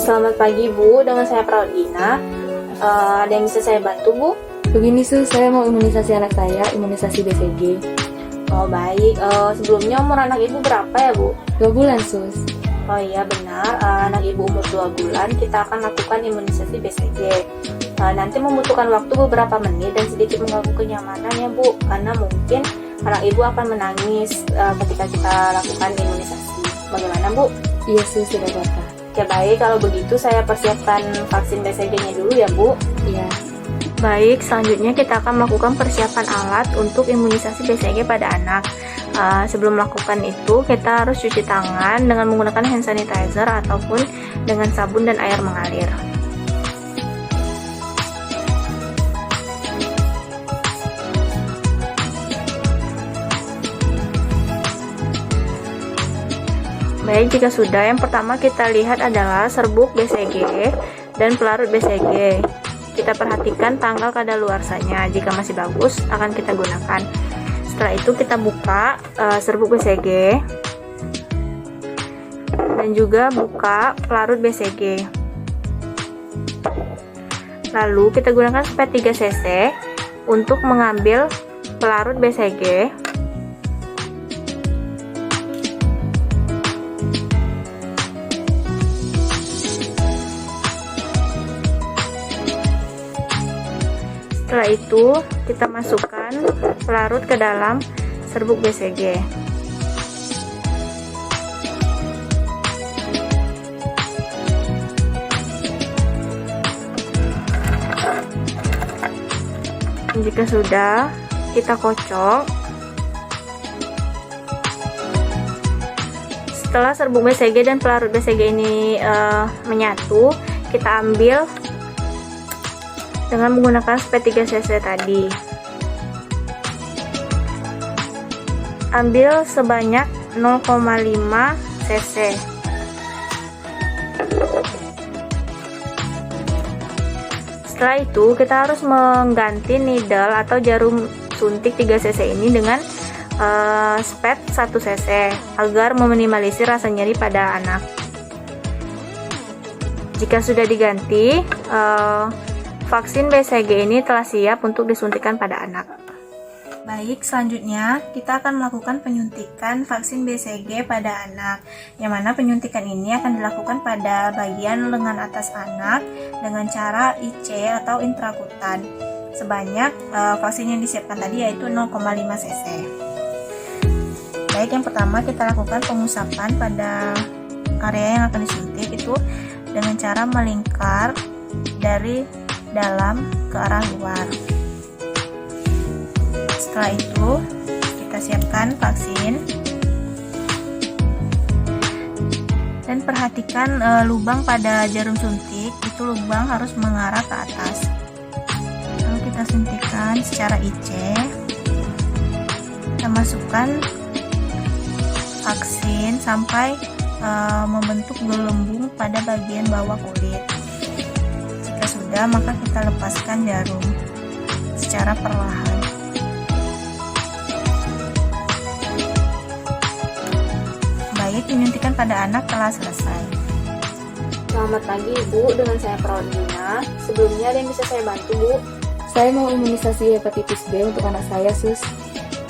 Selamat pagi Bu, dengan saya Praudina. Ada yang bisa saya bantu Bu? Begini Sus, saya mau imunisasi anak saya, imunisasi BCG. Oh baik, sebelumnya umur anak Ibu berapa ya Bu? 2 bulan Sus. Oh iya benar, anak Ibu umur 2 bulan kita akan lakukan imunisasi BCG. Nanti membutuhkan waktu beberapa menit dan sedikit mengganggu kenyamanan ya Bu, karena mungkin anak Ibu akan menangis ketika kita lakukan imunisasi. Bagaimana Bu? Iya Sus, tidak apa-apa. Ya baik, kalau begitu saya persiapkan vaksin BCG-nya dulu ya Bu. Iya. Baik, selanjutnya kita akan melakukan persiapan alat untuk imunisasi BCG pada anak. Sebelum melakukan itu, kita harus cuci tangan dengan menggunakan hand sanitizer ataupun dengan sabun dan air mengalir. Baik, jika sudah, yang pertama kita lihat adalah serbuk BCG dan pelarut BCG. Kita perhatikan tanggal kadaluarsanya, jika masih bagus akan kita gunakan. Setelah itu kita buka serbuk BCG dan juga buka pelarut BCG. Lalu kita gunakan spet 3 cc untuk mengambil pelarut BCG. Setelah itu kita masukkan pelarut ke dalam serbuk BCG. Jika sudah, kita kocok. Setelah serbuk BCG dan pelarut BCG ini menyatu, kita ambil dengan menggunakan spet 3 cc tadi. Ambil sebanyak 0,5 cc. Setelah itu kita harus mengganti needle atau jarum suntik 3 cc ini dengan spet 1 cc agar meminimalisir rasa nyeri pada anak. Jika sudah diganti, vaksin BCG ini telah siap untuk disuntikan pada anak. Baik, selanjutnya kita akan melakukan penyuntikan vaksin BCG pada anak, yang mana penyuntikan ini akan dilakukan pada bagian lengan atas anak dengan cara IC atau intrakutan. Sebanyak vaksin yang disiapkan tadi yaitu 0,5 cc. Baik, yang pertama kita lakukan pengusapan pada area yang akan disuntik itu dengan cara melingkar dari dalam ke arah luar. Setelah itu kita siapkan vaksin dan perhatikan lubang pada jarum suntik, itu lubang harus mengarah ke atas. Lalu kita suntikkan secara IC. Kita masukkan vaksin sampai membentuk gelembung pada bagian bawah kulit. Sudah, maka kita lepaskan jarum secara perlahan. Baik, penyuntikan pada anak telah selesai. Selamat pagi Bu, dengan saya Praudina. Sebelumnya ada yang bisa saya bantu Bu? Saya mau imunisasi hepatitis B untuk anak saya Sus.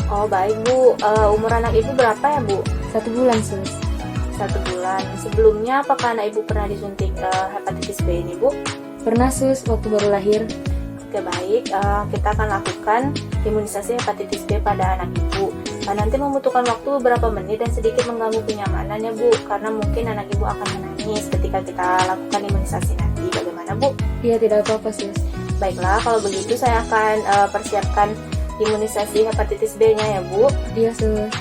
Oh baik Bu, umur anak Ibu berapa ya Bu? 1 bulan Sus. 1 bulan. Sebelumnya apakah anak Ibu pernah disuntik hepatitis B ini Bu? Pernah Sus, waktu baru lahir. Oke baik, kita akan lakukan imunisasi hepatitis B pada anak Ibu. Nanti membutuhkan waktu beberapa menit dan sedikit mengganggu kenyamanan ya Bu, karena mungkin anak Ibu akan menangis ketika kita lakukan imunisasi nanti. Bagaimana Bu? Iya, tidak apa-apa Sus. Baiklah, kalau begitu saya akan persiapkan imunisasi hepatitis B-nya ya Bu. Iya Sus.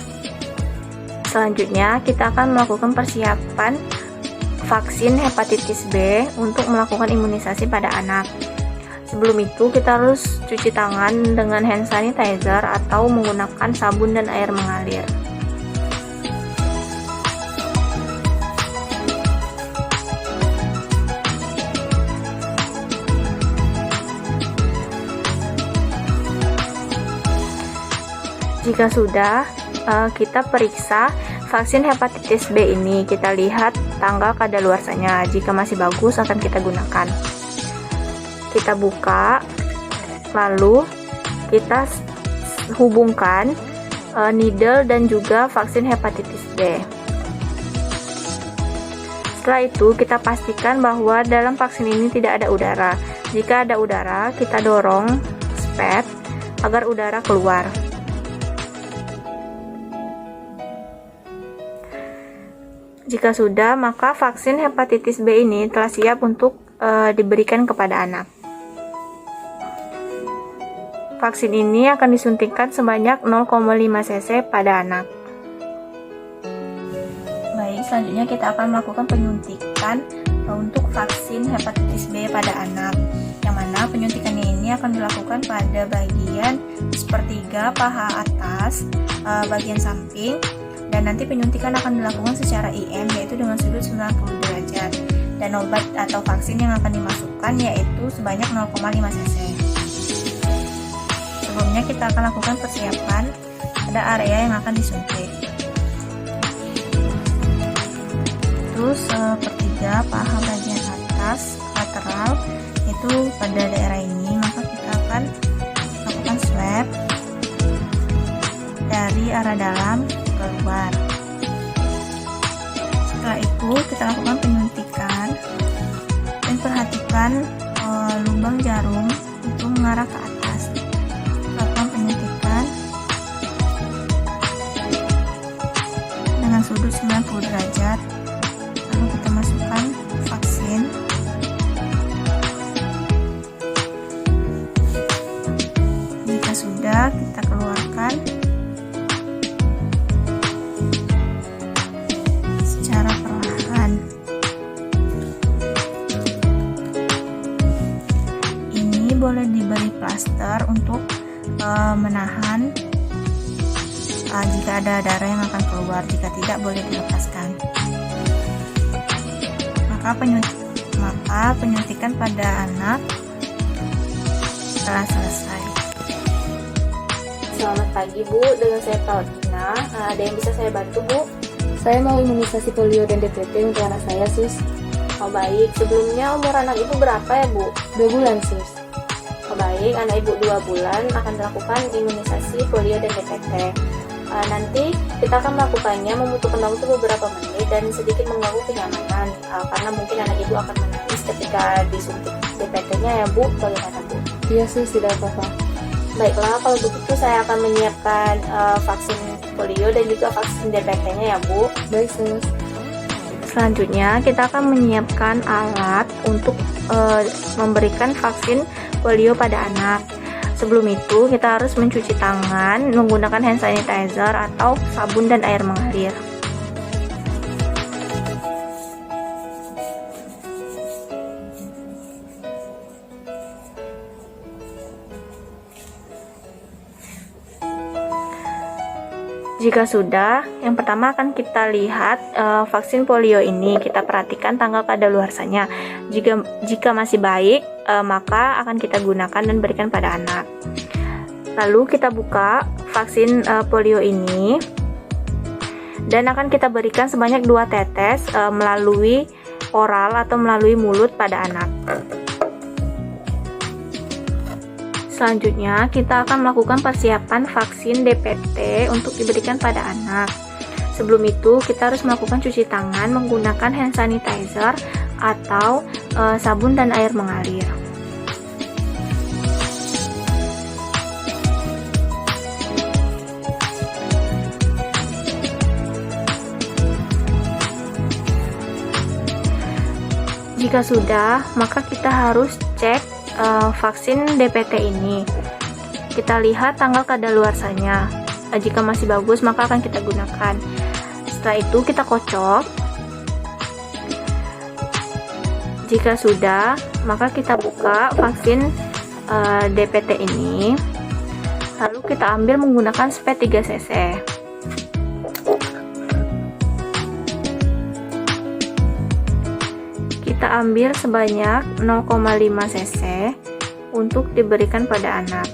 Selanjutnya kita akan melakukan persiapan vaksin hepatitis B untuk melakukan imunisasi pada anak. Sebelum itu kita harus cuci tangan dengan hand sanitizer atau menggunakan sabun dan air mengalir. Jika sudah, kita periksa vaksin hepatitis B ini kita lihat tanggal kadaluarsanya. Jika masih bagus akan kita gunakan. Kita buka, lalu kita hubungkan needle dan juga vaksin hepatitis B. Setelah itu kita pastikan bahwa dalam vaksin ini tidak ada udara. Jika ada udara, kita dorong spet agar udara keluar. Jika sudah, maka vaksin hepatitis B ini telah siap untuk diberikan kepada anak. Vaksin ini akan disuntikkan sebanyak 0,5 cc pada anak. Baik, selanjutnya kita akan melakukan penyuntikan untuk vaksin hepatitis B pada anak. Yang mana penyuntikannya ini akan dilakukan pada bagian sepertiga paha atas, bagian samping, dan nanti penyuntikan akan dilakukan secara IM, yaitu dengan sudut 90 derajat. Dan obat atau vaksin yang akan dimasukkan yaitu sebanyak 0,5 cc. Sebelumnya kita akan lakukan persiapan pada area yang akan disuntik. Terus sepertiga paha bagian atas lateral itu pada daerah ini, maka kita akan lakukan swab dari arah dalam ke luar. Setelah itu kita lakukan penyuntikan dan perhatikan lubang jarum itu mengarah ke atas. Lakukan penyuntikan dengan sudut 90 derajat. Lalu kita masukkan vaksin. Jika sudah, kita keluarkan secara perlahan. Ini boleh diberi plaster untuk menahan jika ada darah yang akan keluar. Jika tidak, boleh dilepaskan. Maka penyuntikan pada anak telah selesai. Selamat pagi Bu, dengan saya Claudina. Ada yang bisa saya bantu Bu? Saya mau imunisasi polio dan DPT untuk anak saya Sus. Oh baik, sebelumnya umur anak ibu berapa ya Bu? 2 bulan Sus. Oh baik, anak ibu 2 bulan akan dilakukan imunisasi polio dan DPT. Nanti kita akan melakukannya membutuhkan waktu beberapa menit dan sedikit mengganggu kenyamanan karena mungkin anak ibu akan menangis ketika disuntik DPT-nya ya Bu. Bagaimana Bu? Iya Sus, tidak apa-apa. Baiklah, kalau begitu saya akan menyiapkan vaksin polio dan juga vaksin DPT-nya ya Bu. Baik Sus. Selanjutnya kita akan menyiapkan alat untuk memberikan vaksin polio pada anak. Sebelum itu kita harus mencuci tangan menggunakan hand sanitizer atau sabun dan air mengalir. Jika sudah, yang pertama akan kita lihat vaksin polio ini. Kita perhatikan tanggal kadaluarsanya. Jika masih baik, maka akan kita gunakan dan berikan pada anak. Lalu kita buka vaksin polio ini dan akan kita berikan sebanyak 2 tetes melalui oral atau melalui mulut pada anak. Selanjutnya, kita akan melakukan persiapan vaksin DPT untuk diberikan pada anak. Sebelum itu, kita harus melakukan cuci tangan menggunakan hand sanitizer atau sabun dan air mengalir. Jika sudah, maka kita harus cek vaksin DPT ini. Kita lihat tanggal kadaluarsanya. Jika masih bagus, maka akan kita gunakan. Setelah itu kita kocok. Jika sudah, maka kita buka vaksin DPT ini. Lalu kita ambil menggunakan spet 3 cc. Kita ambil sebanyak 0,5 cc untuk diberikan pada anak.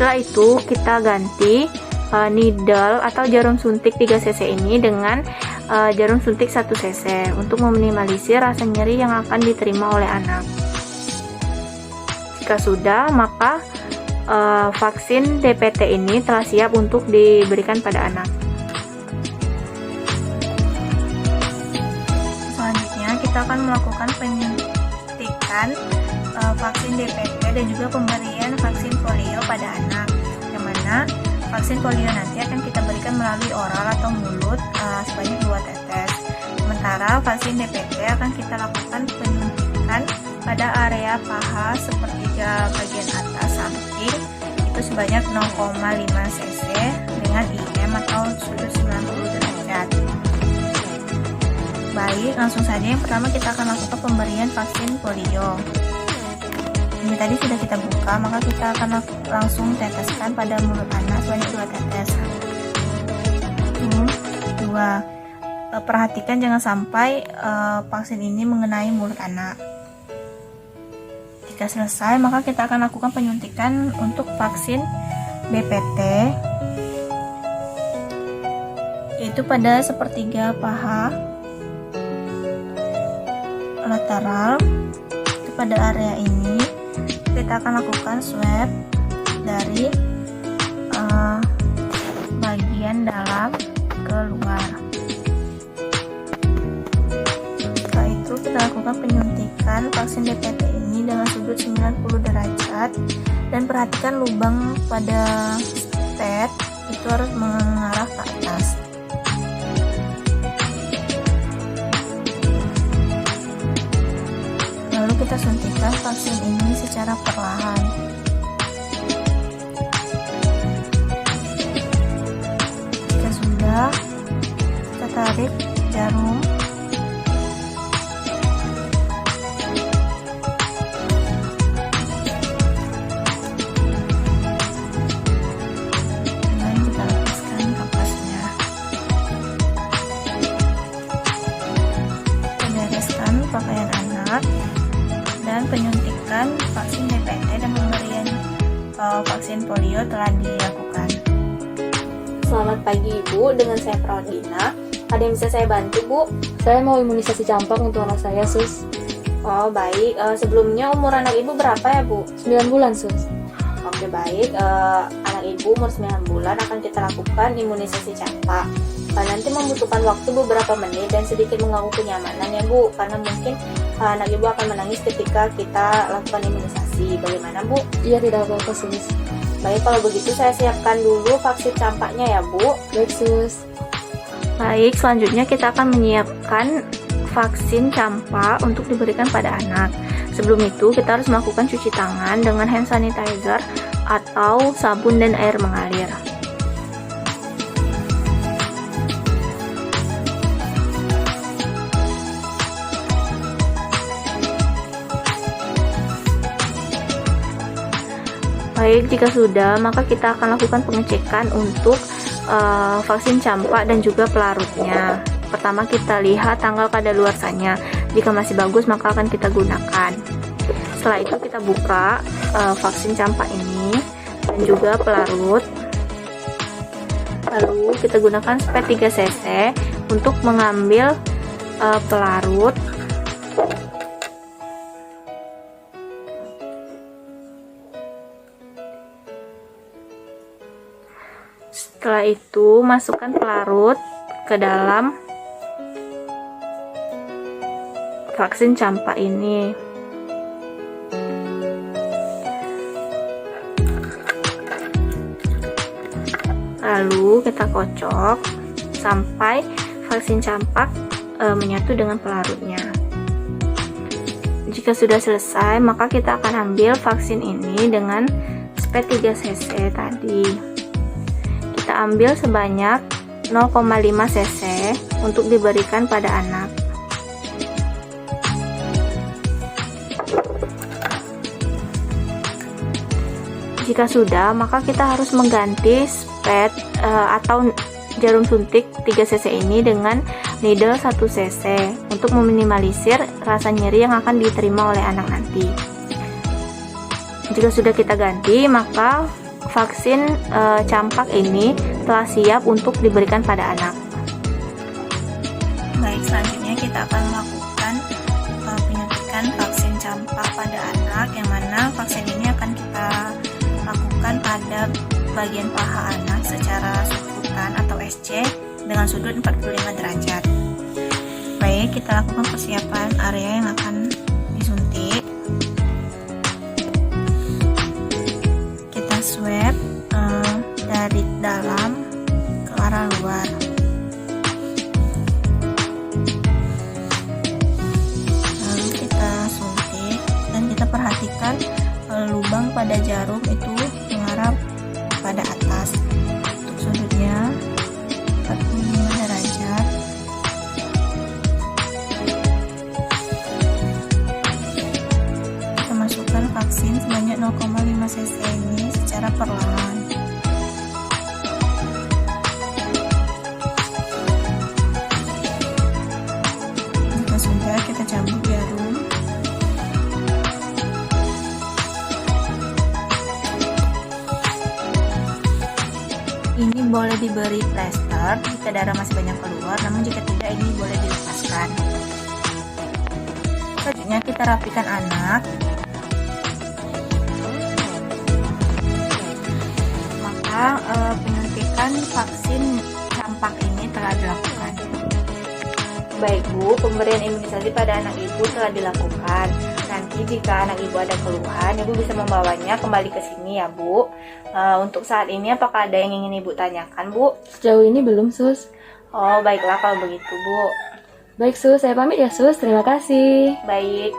Setelah itu kita ganti needle atau jarum suntik 3 cc ini dengan jarum suntik 1 cc untuk meminimalisir rasa nyeri yang akan diterima oleh anak. Jika sudah, maka vaksin DPT ini telah siap untuk diberikan pada anak. Selanjutnya kita akan melakukan penyuntikan vaksin DPT dan juga pemberian vaksin polio pada anak, yang mana vaksin polio nanti akan kita berikan melalui oral atau mulut sebanyak 2 tetes. Sementara vaksin DPT akan kita lakukan penyuntikan pada area paha sepertiga bagian atas samping itu sebanyak 0,5 cc dengan IM atau sudut 90 derajat. Baik, langsung saja yang pertama kita akan lakukan pemberian vaksin polio. Ini tadi sudah kita buka, maka kita akan langsung teteskan pada mulut anak sebanyak 2 tetes. 2. Perhatikan jangan sampai vaksin ini mengenai mulut anak. Jika selesai, maka kita akan lakukan penyuntikan untuk vaksin BPT, yaitu pada sepertiga paha lateral. Itu pada area ini kita akan lakukan swab dari bagian dalam ke luar. Setelah itu kita lakukan penyuntikan vaksin DPT ini dengan sudut 90 derajat dan perhatikan lubang pada stet itu harus mengarah ke atas. Lalu kita suntikan vaksin ini secara perlahan. Jika sudah, kita tarik jarum dan kita lepaskan kapasnya. Kita bereskan pakaian anak dan penyuntikan vaksin DPT dan pemberian vaksin polio telah dilakukan. Selamat pagi Ibu, dengan saya Praudina. Ada yang bisa saya bantu Bu? Saya mau imunisasi campak untuk anak saya Sus. Oh baik, sebelumnya umur anak Ibu berapa ya Bu? 9 bulan Sus. Oke baik, anak Ibu umur 9 bulan akan kita lakukan imunisasi campak. Nanti membutuhkan waktu beberapa menit dan sedikit mengganggu kenyamanan ya Bu, karena mungkin anak Ibu akan menangis ketika kita lakukan imunisasi. Bagaimana Bu? Iya, tidak apa-apa Sus. Baik, kalau begitu saya siapkan dulu vaksin campaknya ya Bu. Baik Sus. Baik, selanjutnya kita akan menyiapkan vaksin campak untuk diberikan pada anak. Sebelum itu kita harus melakukan cuci tangan dengan hand sanitizer atau sabun dan air mengalir. Baik, jika sudah, maka kita akan lakukan pengecekan untuk vaksin campak dan juga pelarutnya. Pertama kita lihat tanggal kadaluarsanya. Jika masih bagus, maka akan kita gunakan. Setelah itu kita buka vaksin campak ini dan juga pelarut. Lalu kita gunakan spet 3 cc untuk mengambil pelarut. Setelah itu masukkan pelarut ke dalam vaksin campak ini. Lalu kita kocok sampai vaksin campak menyatu dengan pelarutnya. Jika sudah selesai, maka kita akan ambil vaksin ini dengan spet 3 cc tadi. Kita ambil sebanyak 0,5 cc untuk diberikan pada anak. Jika sudah, maka kita harus mengganti spet atau jarum suntik 3 cc ini dengan needle 1 cc untuk meminimalisir rasa nyeri yang akan diterima oleh anak nanti. Jika sudah kita ganti, maka vaksin campak ini telah siap untuk diberikan pada anak. Baik, selanjutnya kita akan melakukan penyuntikan vaksin campak pada anak, yang mana vaksin ini akan kita lakukan pada bagian paha anak secara sukutan atau SC dengan sudut 45 derajat. Baik, kita lakukan persiapan area yang akan disuntik. Kita swab dari dalam ke arah luar. Lalu kita suntik dan kita perhatikan lubang pada jarum itu mengarah pada atas. Untuk sudutnya 45 derajat. Kita masukkan vaksin sebanyak 0,5 cc ini secara perlahan. Jika sudah, kita cabut jarum. Ini boleh diberi plester jika darah masih banyak keluar, namun jika tidak, ini boleh dilepaskan. Selanjutnya kita rapikan anak. Maka penyuntikan vaksin campak ini telah dilakukan. Baik Bu, pemberian imunisasi pada anak Ibu telah dilakukan. Nanti jika anak Ibu ada keluhan, Ibu bisa membawanya kembali ke sini ya Bu. Untuk saat ini apakah ada yang ingin Ibu tanyakan Bu? Sejauh ini belum, Sus. Oh baiklah kalau begitu Bu. Baik, Sus. Saya pamit ya, Sus. Terima kasih. Baik.